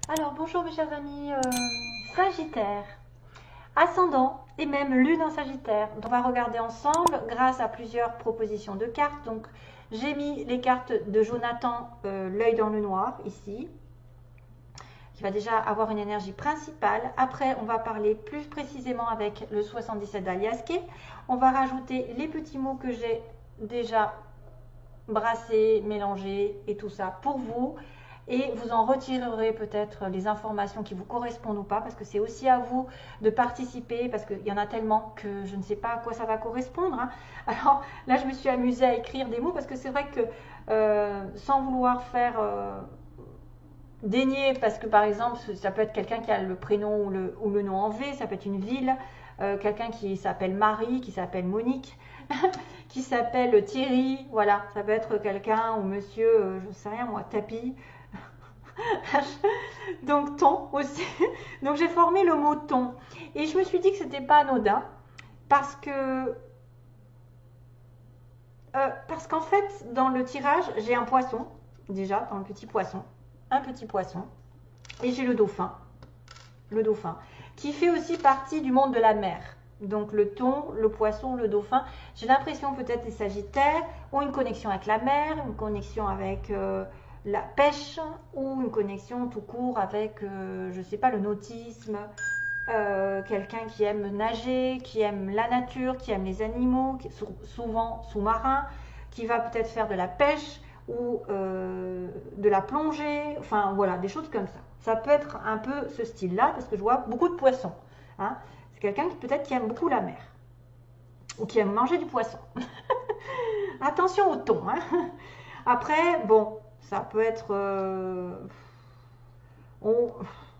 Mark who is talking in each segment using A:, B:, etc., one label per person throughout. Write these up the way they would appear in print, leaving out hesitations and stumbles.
A: Alors bonjour mes chers amis, Sagittaire, ascendant et même lune en Sagittaire. On va regarder ensemble grâce à plusieurs propositions de cartes. Donc j'ai mis les cartes de Jonathan, l'œil dans le noir ici, qui va déjà avoir une énergie principale. Après on va parler plus précisément avec le 77 d'Aliaské. On va rajouter les petits mots que j'ai déjà brassés, mélangés et tout ça pour vous. Et vous en retirerez peut-être les informations qui vous correspondent ou pas, parce que c'est aussi à vous de participer, parce qu'il y en a tellement que je ne sais pas à quoi ça va correspondre, hein. Alors là, je me suis amusée à écrire des mots, parce que c'est vrai que sans vouloir faire dénier, parce que par exemple, ça peut être quelqu'un qui a le prénom ou le nom en V, ça peut être une ville, quelqu'un qui s'appelle Marie, qui s'appelle Monique, qui s'appelle Thierry, voilà, ça peut être quelqu'un ou monsieur, je ne sais rien moi, Tapi. Donc ton aussi. Donc j'ai formé le mot ton. Et je me suis dit que c'était pas anodin parce que parce qu'en fait dans le tirage j'ai un poisson déjà dans le petit poisson, un petit poisson, et j'ai le dauphin qui fait aussi partie du monde de la mer. Donc le thon, le poisson, le dauphin. J'ai l'impression peut-être les Sagittaires ont une connexion avec la mer, une connexion avec la pêche ou une connexion tout court avec, je ne sais pas, le nautisme. Quelqu'un qui aime nager, qui aime la nature, qui aime les animaux, qui est souvent sous-marin, qui va peut-être faire de la pêche ou de la plongée, enfin voilà, des choses comme ça. Ça peut être un peu ce style-là, parce que je vois beaucoup de poissons, hein. C'est quelqu'un qui peut-être qui aime beaucoup la mer, ou qui aime manger du poisson. Attention au thon, hein. Après, bon, ça peut être... on,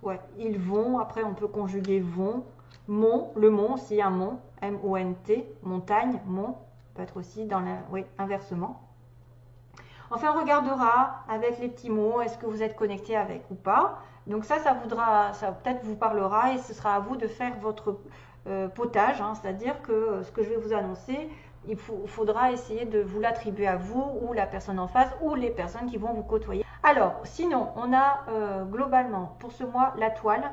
A: ouais, ils vont, après on peut conjuguer vont, mont, le mont aussi, un mont, M-O-N-T, montagne, mont, peut être aussi dans la, oui, inversement. Enfin, on regardera avec les petits mots, est-ce que vous êtes connecté avec ou pas. Donc ça voudra, ça peut-être vous parlera et ce sera à vous de faire votre potage, hein, c'est-à-dire que ce que je vais vous annoncer, faudra essayer de vous l'attribuer à vous ou la personne en face ou les personnes qui vont vous côtoyer. Alors, sinon, on a globalement pour ce mois la toile,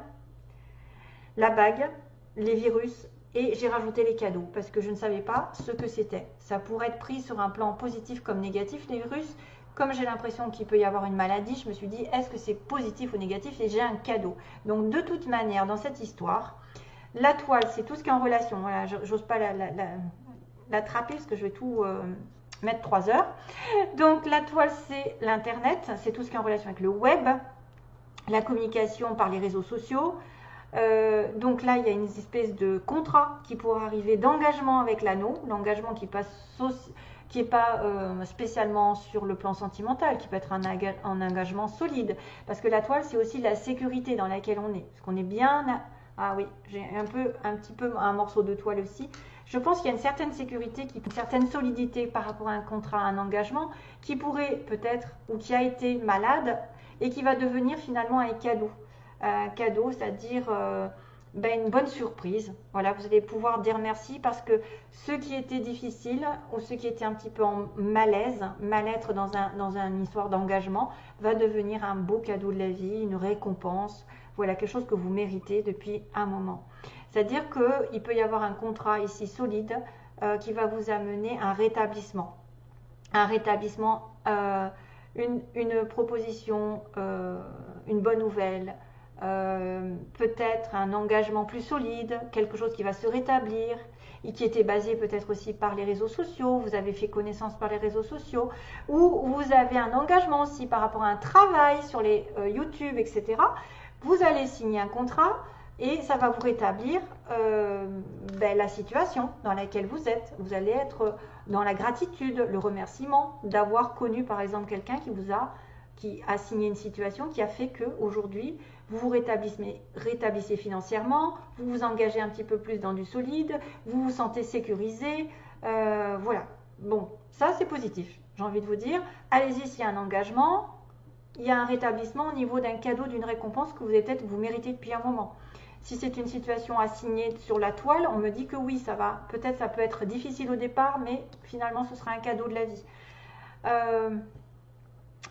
A: la bague, les virus, et j'ai rajouté les cadeaux parce que je ne savais pas ce que c'était. Ça pourrait être pris sur un plan positif comme négatif, les virus. Comme j'ai l'impression qu'il peut y avoir une maladie, je me suis dit, est-ce que c'est positif ou négatif? Et j'ai un cadeau. Donc, de toute manière, dans cette histoire, la toile, c'est tout ce qui est en relation. Voilà, j'ose pas l'attraper parce que je vais tout mettre 3 heures. Donc, la toile, c'est l'Internet. C'est tout ce qui est en relation avec le web, la communication par les réseaux sociaux. Donc là, il y a une espèce de contrat qui pourrait arriver d'engagement avec l'anneau, l'engagement qui n'est pas spécialement sur le plan sentimental, qui peut être un engagement solide, parce que la toile, c'est aussi la sécurité dans laquelle on est, parce qu'on est bien... Ah oui, j'ai un petit peu un morceau de toile aussi. Je pense qu'il y a une certaine sécurité, une certaine solidité par rapport à un contrat, à un engagement, qui pourrait peut-être, ou qui a été malade, et qui va devenir finalement un cadeau. Cadeau, c'est-à-dire une bonne surprise. Voilà, vous allez pouvoir dire merci parce que ce qui était difficile ou ce qui était un petit peu en malaise, mal-être dans une histoire d'engagement, va devenir un beau cadeau de la vie, une récompense. Voilà, quelque chose que vous méritez depuis un moment. C'est-à-dire qu'il peut y avoir un contrat ici solide qui va vous amener un rétablissement. Un rétablissement, une proposition, une bonne nouvelle, peut-être un engagement plus solide, quelque chose qui va se rétablir et qui était basé peut-être aussi par les réseaux sociaux, vous avez fait connaissance par les réseaux sociaux, ou vous avez un engagement aussi par rapport à un travail sur les YouTube, etc. Vous allez signer un contrat et ça va vous rétablir la situation dans laquelle vous êtes. Vous allez être dans la gratitude, le remerciement d'avoir connu par exemple quelqu'un qui a signé une situation qui a fait qu'aujourd'hui, vous vous rétablissez financièrement, vous vous engagez un petit peu plus dans du solide, vous vous sentez sécurisé. Voilà. Bon, ça c'est positif, j'ai envie de vous dire. Allez-y s'il y a un engagement, il y a un rétablissement au niveau d'un cadeau, d'une récompense que vous avez peut-être vous méritez depuis un moment. Si c'est une situation à signer sur la toile, on me dit que oui, ça va. Peut-être ça peut être difficile au départ, mais finalement ce sera un cadeau de la vie.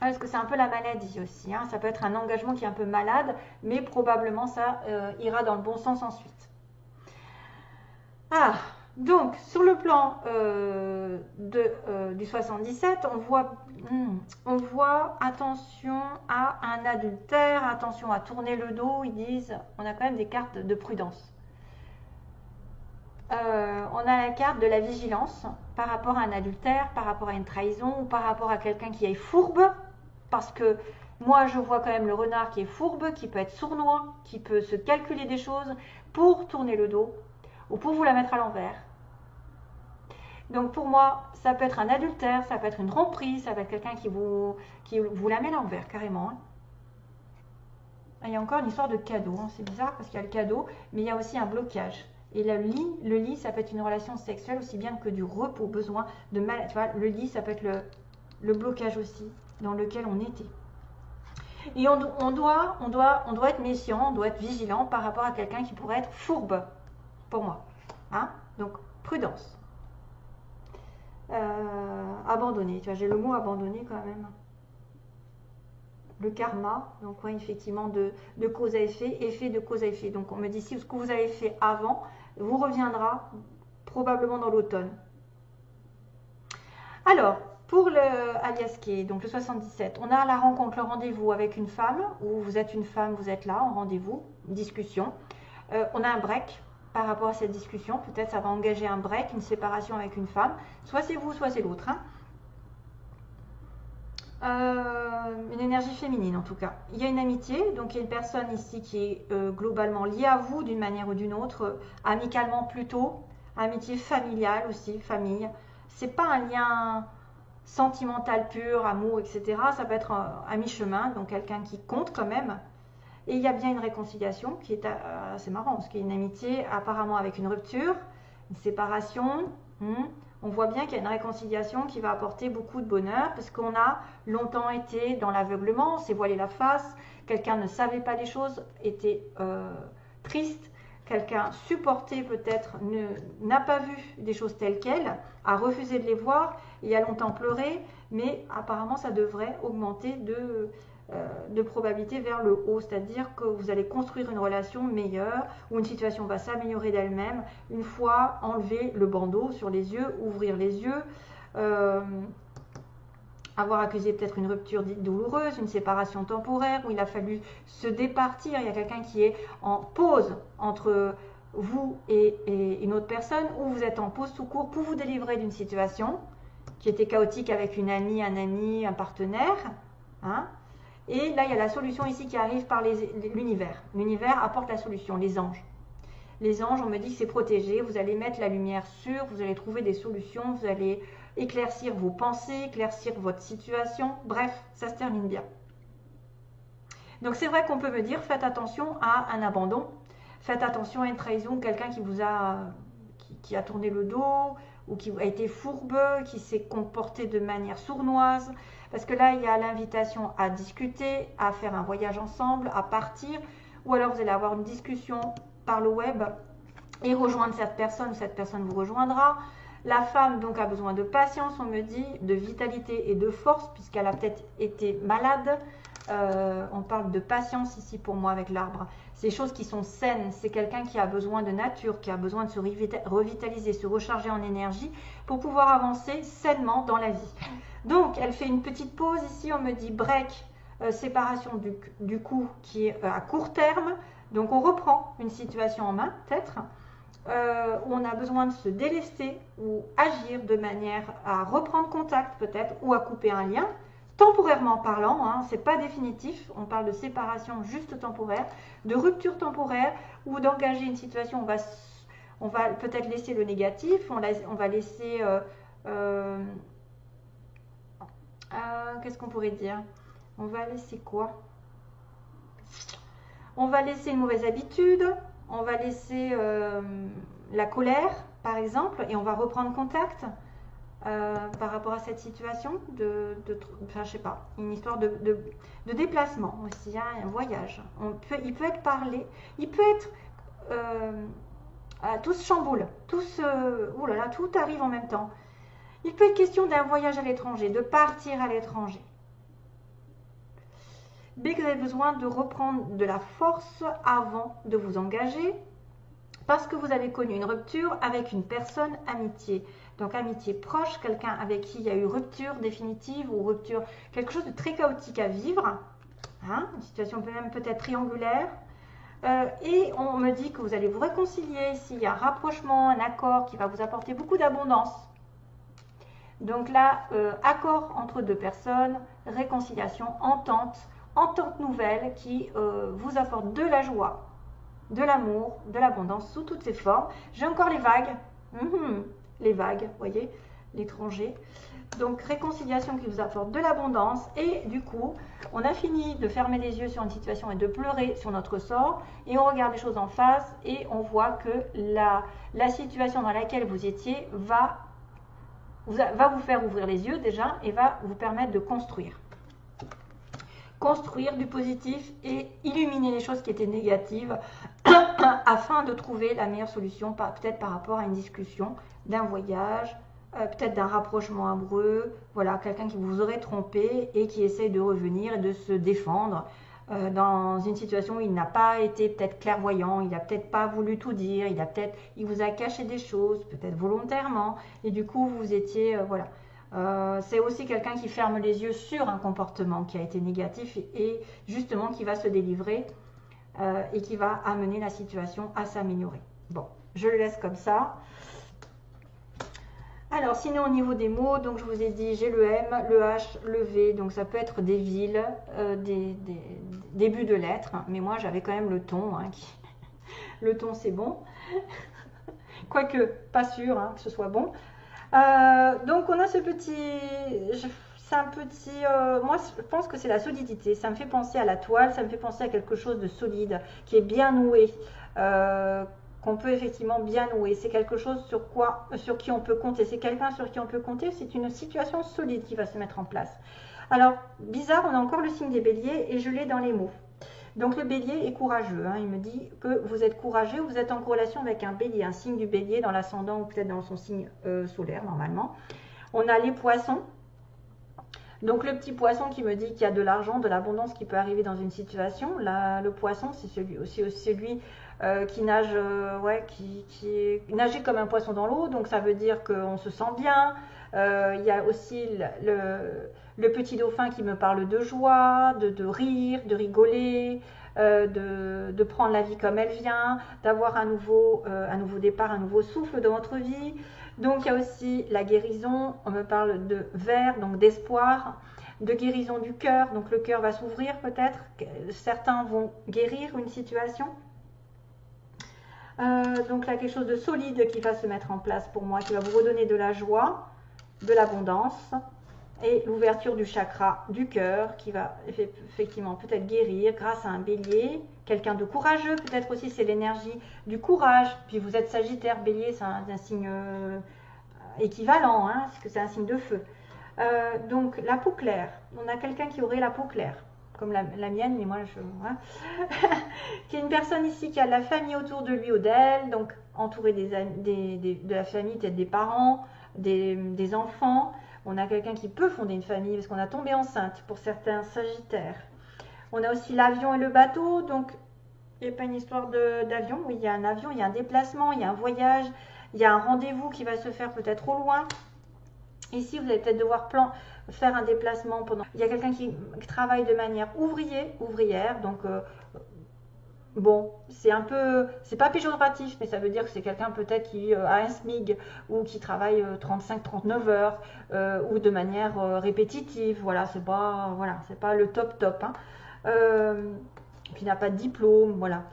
A: Parce que c'est un peu la maladie aussi, hein. Ça peut être un engagement qui est un peu malade, mais probablement ça ira dans le bon sens ensuite. Ah, donc sur le plan du 77, on voit attention à un adultère, attention à tourner le dos, ils disent, on a quand même des cartes de prudence. On a la carte de la vigilance par rapport à un adultère, par rapport à une trahison ou par rapport à quelqu'un qui est fourbe, parce que moi je vois quand même le renard qui est fourbe, qui peut être sournois, qui peut se calculer des choses pour tourner le dos ou pour vous la mettre à l'envers. Donc pour moi, ça peut être un adultère, ça peut être une tromperie, ça peut être quelqu'un qui vous la met à l'envers carrément, hein. Il y a encore une histoire de cadeau, hein. C'est bizarre parce qu'il y a le cadeau, mais il y a aussi un blocage. Et le lit, ça peut être une relation sexuelle aussi bien que du repos, besoin de mal. Tu vois, le lit, ça peut être le blocage aussi dans lequel on était. Et on doit être méfiant, on doit être vigilant par rapport à quelqu'un qui pourrait être fourbe, pour moi. Hein? Donc, prudence. Abandonner, tu vois, j'ai le mot abandonner quand même. Le karma, donc ouais, effectivement de cause à effet, effet de cause à effet. Donc on me dit si ce que vous avez fait avant vous reviendra probablement dans l'automne. Alors, pour le Aliaské, donc le 77, on a la rencontre, le rendez-vous avec une femme, où vous êtes une femme, vous êtes là en rendez-vous, discussion. On a un break par rapport à cette discussion, peut-être ça va engager un break, une séparation avec une femme, soit c'est vous, soit c'est l'autre, hein. Une énergie féminine en tout cas. Il y a une amitié, donc il y a une personne ici qui est globalement liée à vous d'une manière ou d'une autre, amicalement plutôt, amitié familiale aussi, famille. C'est pas un lien sentimental pur, amour, etc. Ça peut être à mi-chemin, donc quelqu'un qui compte quand même. Et il y a bien une réconciliation qui est assez marrant, parce qu'il y a une amitié apparemment avec une rupture, une séparation. On voit bien qu'il y a une réconciliation qui va apporter beaucoup de bonheur, parce qu'on a longtemps été dans l'aveuglement, on s'est voilé la face, quelqu'un ne savait pas les choses, était triste, quelqu'un supporté peut-être, n'a pas vu des choses telles quelles, a refusé de les voir, il a longtemps pleuré, mais apparemment ça devrait augmenter de probabilité vers le haut, c'est-à-dire que vous allez construire une relation meilleure, où une situation va s'améliorer d'elle-même, une fois enlever le bandeau sur les yeux, ouvrir les yeux, avoir accusé peut-être une rupture douloureuse, une séparation temporaire, où il a fallu se départir, il y a quelqu'un qui est en pause entre vous et une autre personne, ou vous êtes en pause tout court pour vous délivrer d'une situation qui était chaotique avec une amie, un ami, un partenaire, hein. Et là, il y a la solution ici qui arrive par l'univers. L'univers apporte la solution, les anges. Les anges, on me dit que c'est protégé, vous allez mettre la lumière sur, vous allez trouver des solutions, vous allez éclaircir vos pensées, éclaircir votre situation. Bref, ça se termine bien. Donc c'est vrai qu'on peut me dire, faites attention à un abandon, faites attention à une trahison, quelqu'un qui a tourné le dos, ou qui a été fourbe, qui s'est comporté de manière sournoise. Parce que là, il y a l'invitation à discuter, à faire un voyage ensemble, à partir, ou alors vous allez avoir une discussion par le web et rejoindre cette personne vous rejoindra. La femme donc a besoin de patience, on me dit, de vitalité et de force, puisqu'elle a peut-être été malade. On parle de patience ici pour moi avec l'arbre. C'est des choses qui sont saines, c'est quelqu'un qui a besoin de nature, qui a besoin de se revitaliser, se recharger en énergie pour pouvoir avancer sainement dans la vie. Donc elle fait une petite pause ici, on me dit break, séparation du coup qui est à court terme. Donc on reprend une situation en main peut-être, où on a besoin de se délester ou agir de manière à reprendre contact peut-être, ou à couper un lien. Temporairement parlant, hein, c'est pas définitif, on parle de séparation juste temporaire, de rupture temporaire, ou d'engager une situation, on va peut-être laisser le négatif, on va laisser, qu'est-ce qu'on pourrait dire? On va laisser quoi? On va laisser une mauvaise habitude, on va laisser la colère, par exemple, et on va reprendre contact. Par rapport à cette situation enfin, je sais pas, une histoire de déplacement aussi, hein, un voyage. Il peut être parlé, il peut être tout se chamboule, oh là là, tout arrive en même temps. Il peut être question d'un voyage à l'étranger, de partir à l'étranger. B, que vous avez besoin de reprendre de la force avant de vous engager, parce que vous avez connu une rupture avec une personne amitié. Donc amitié proche, quelqu'un avec qui il y a eu rupture définitive ou rupture, quelque chose de très chaotique à vivre, hein, une situation même peut-être triangulaire. Et on me dit que vous allez vous réconcilier s'il y a un rapprochement, un accord qui va vous apporter beaucoup d'abondance. Donc là, accord entre deux personnes, réconciliation, entente nouvelle qui vous apporte de la joie, de l'amour, de l'abondance sous toutes ses formes. J'ai encore les vagues, les vagues, vous voyez, l'étranger. Donc réconciliation qui vous apporte de l'abondance et du coup, on a fini de fermer les yeux sur une situation et de pleurer sur notre sort et on regarde les choses en face et on voit que la situation dans laquelle vous étiez va vous faire ouvrir les yeux déjà et va vous permettre de construire. Construire du positif et illuminer les choses qui étaient négatives afin de trouver la meilleure solution, peut-être par rapport à une discussion, d'un voyage, peut-être d'un rapprochement amoureux, voilà, quelqu'un qui vous aurait trompé et qui essaye de revenir et de se défendre dans une situation où il n'a pas été peut-être clairvoyant, il n'a peut-être pas voulu tout dire, il vous a caché des choses, peut-être volontairement, et du coup vous étiez, voilà. C'est aussi quelqu'un qui ferme les yeux sur un comportement qui a été négatif et justement qui va se délivrer et qui va amener la situation à s'améliorer. Bon, je le laisse comme ça. Alors, sinon, au niveau des mots, donc je vous ai dit, j'ai le M, le H, le V, donc ça peut être des villes, des débuts de lettres, mais moi j'avais quand même le ton, hein, le ton c'est bon, quoique pas sûr hein, que ce soit bon. Donc on a ce petit, c'est un petit, moi je pense que c'est la solidité, ça me fait penser à la toile, ça me fait penser à quelque chose de solide, qui est bien noué, qu'on peut effectivement bien nouer. C'est quelque chose sur qui on peut compter. C'est quelqu'un sur qui on peut compter. C'est une situation solide qui va se mettre en place. Alors, bizarre, on a encore le signe des béliers et je l'ai dans les mots. Donc, le bélier est courageux. Hein. Il me dit que vous êtes courageux, vous êtes en corrélation avec un bélier, un signe du bélier dans l'ascendant ou peut-être dans son signe solaire, normalement. On a les poissons. Donc, le petit poisson qui me dit qu'il y a de l'argent, de l'abondance qui peut arriver dans une situation. Là, le poisson, c'est celui qui nage, qui est nager comme un poisson dans l'eau, donc ça veut dire qu'on se sent bien. Il y a aussi le petit dauphin qui me parle de joie, de rire, de rigoler, de prendre la vie comme elle vient, d'avoir un nouveau départ, un nouveau souffle dans votre vie. Donc il y a aussi la guérison, on me parle de vert, donc d'espoir, de guérison du cœur, donc le cœur va s'ouvrir peut-être, certains vont guérir une situation. Donc là, quelque chose de solide qui va se mettre en place pour moi, qui va vous redonner de la joie, de l'abondance et l'ouverture du chakra du cœur qui va effectivement peut-être guérir grâce à un bélier, quelqu'un de courageux, peut-être aussi c'est l'énergie du courage. Puis vous êtes Sagittaire, bélier, c'est un signe équivalent, hein, parce que c'est un signe de feu. Donc la peau claire, on a quelqu'un qui aurait la peau claire. Comme la mienne, mais moi, qui est une personne ici qui a de la famille autour de lui ou d'elle, donc entouré de la famille, peut-être des parents, des enfants. On a quelqu'un qui peut fonder une famille parce qu'on a tombé enceinte pour certains Sagittaires. On a aussi l'avion et le bateau, donc il n'y a pas une histoire d'avion, oui, il y a un avion, il y a un déplacement, il y a un voyage, il y a un rendez-vous qui va se faire peut-être au loin. Ici, vous allez peut-être devoir faire un déplacement pendant. Il y a quelqu'un qui travaille de manière ouvrière, donc bon, c'est pas péjoratif, mais ça veut dire que c'est quelqu'un peut-être qui a un SMIG ou qui travaille 35-39 heures ou de manière répétitive. Voilà, c'est pas le top. Hein. Puis il n'a pas de diplôme, voilà.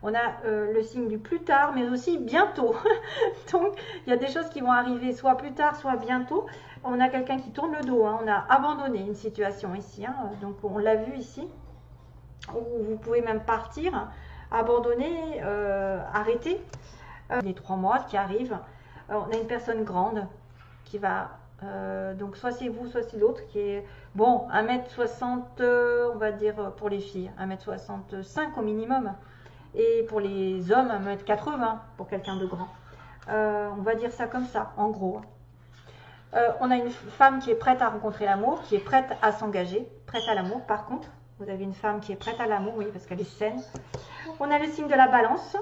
A: On a le signe du plus tard, mais aussi bientôt. Donc, il y a des choses qui vont arriver soit plus tard, soit bientôt. On a quelqu'un qui tourne le dos, hein. On a abandonné une situation ici, hein. Donc on l'a vu ici. Où vous pouvez même partir, abandonner, arrêter. Les 3 mois qui arrivent, on a une personne grande qui va... donc soit c'est vous, soit c'est l'autre qui est bon 1m60 on va dire pour les filles, 1m65 au minimum, et pour les hommes 1m80 pour quelqu'un de grand, on va dire ça comme ça en gros. On a une femme qui est prête à rencontrer l'amour, qui est prête à s'engager, prête à l'amour par contre, Vous avez une femme qui est prête à l'amour, oui, parce qu'elle est saine. On a le signe de la balance.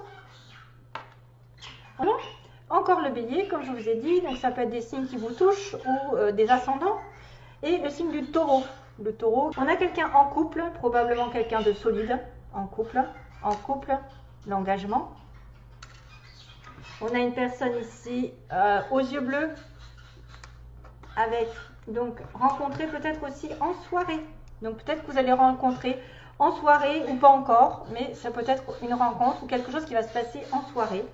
A: Voilà. Encore le bélier, comme je vous ai dit. Donc ça peut être des signes qui vous touchent ou des ascendants. Et le signe du taureau. Le taureau, on a quelqu'un en couple, probablement quelqu'un de solide. En couple, l'engagement. On a une personne ici aux yeux bleus. Avec, donc, rencontrer peut-être aussi en soirée. Donc peut-être que vous allez rencontrer en soirée ou pas encore, mais ça peut être une rencontre ou quelque chose qui va se passer en soirée.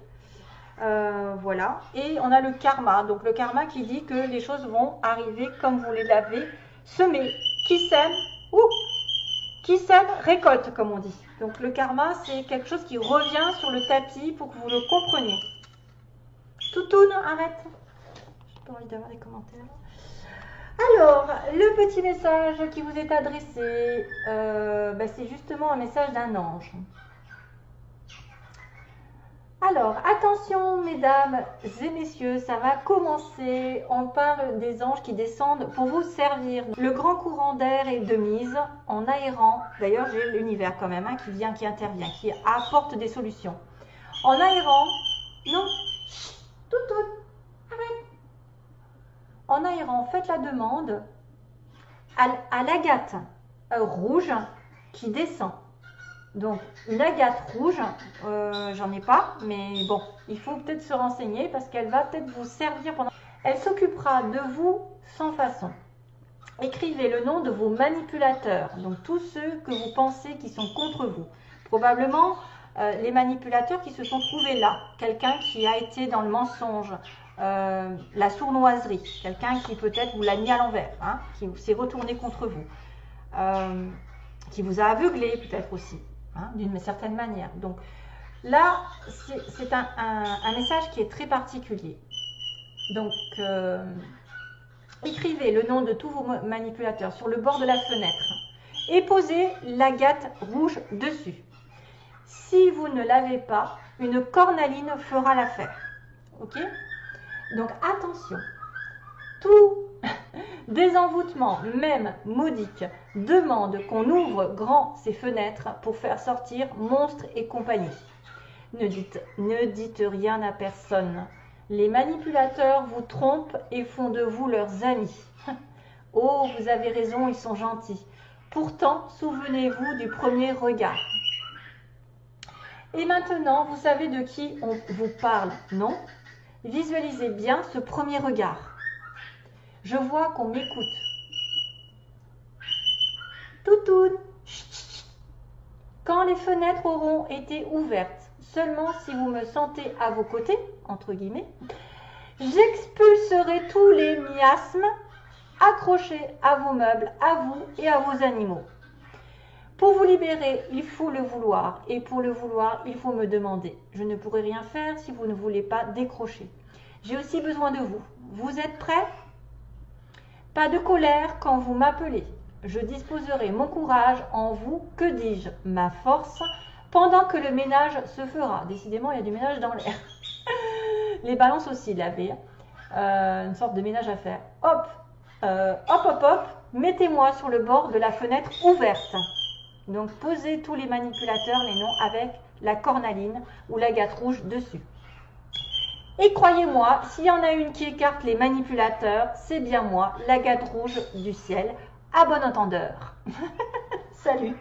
A: Voilà. Et on a le karma. Donc le karma qui dit que les choses vont arriver comme vous les l'avez semé. Qui sème, récolte, comme on dit. Donc le karma, c'est quelque chose qui revient sur le tapis pour que vous le compreniez. Toutoune, arrête. J'ai pas envie d'avoir des commentaires. Alors, le petit message qui vous est adressé, c'est justement un message d'un ange. Alors, attention mesdames et messieurs, ça va commencer. On parle des anges qui descendent pour vous servir. Le grand courant d'air est de mise en aérant. D'ailleurs, j'ai l'univers quand même qui vient, qui intervient, qui apporte des solutions. En aérant, non, tout, arrête. En aérant, faites la demande à l'agate rouge qui descend. Donc, une agate rouge, j'en ai pas, mais bon, il faut peut-être se renseigner parce qu'elle va peut-être vous servir pendant... Elle s'occupera de vous sans façon. Écrivez le nom de vos manipulateurs, donc tous ceux que vous pensez qui sont contre vous. Probablement les manipulateurs qui se sont trouvés là. Quelqu'un qui a été dans le mensonge, la sournoiserie, quelqu'un qui peut-être vous l'a mis à l'envers, qui s'est retourné contre vous, qui vous a aveuglé peut-être aussi. D'une certaine manière. Donc là, c'est un message qui est très particulier. Donc, écrivez le nom de tous vos manipulateurs sur le bord de la fenêtre et posez l'agate rouge dessus. Si vous ne l'avez pas, une cornaline fera l'affaire. Ok? Donc attention, tout désenvoûtement, même modique, demande qu'on ouvre grand ses fenêtres pour faire sortir monstres et compagnie. Ne dites rien à personne. Les manipulateurs vous trompent et font de vous leurs amis. Oh, vous avez raison, ils sont gentils. Pourtant, souvenez-vous du premier regard. Et maintenant, vous savez de qui on vous parle, non? Visualisez bien ce premier regard. Je vois qu'on m'écoute. Toutoune. Quand les fenêtres auront été ouvertes, seulement si vous me sentez à vos côtés, entre guillemets, j'expulserai tous les miasmes accrochés à vos meubles, à vous et à vos animaux. Pour vous libérer, il faut le vouloir. Et pour le vouloir, il faut me demander. Je ne pourrai rien faire si vous ne voulez pas décrocher. J'ai aussi besoin de vous. Vous êtes prêts ? Pas de colère quand vous m'appelez. Je disposerai mon courage en vous, que dis-je, ma force, pendant que le ménage se fera. Décidément, il y a du ménage dans l'air. Les balances aussi, l'avaient. Une sorte de ménage à faire. Hop, hop, mettez-moi sur le bord de la fenêtre ouverte. Donc, posez tous les manipulateurs, les noms, avec la cornaline ou l'agate rouge dessus. Et croyez-moi, s'il y en a une qui écarte les manipulateurs, c'est bien moi, l'agate rouge du ciel, à bon entendeur. Salut.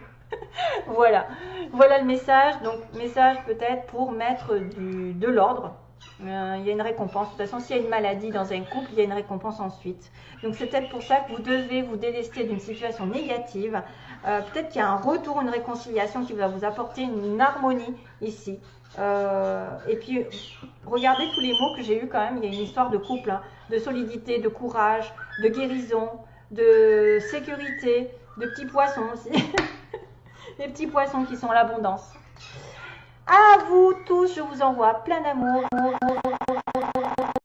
A: Voilà le message. Donc, message peut-être pour mettre de l'ordre. Il y a une récompense. De toute façon, s'il y a une maladie dans un couple, il y a une récompense ensuite. Donc, c'est peut-être pour ça que vous devez vous délester d'une situation négative. Peut-être qu'il y a un retour, une réconciliation qui va vous apporter une harmonie ici. Et puis, regardez tous les mots que j'ai eus quand même. Il y a une histoire de couple, de solidité, de courage, de guérison, de sécurité, de petits poissons aussi. Les petits poissons qui sont l'abondance. À vous tous, je vous envoie plein d'amour.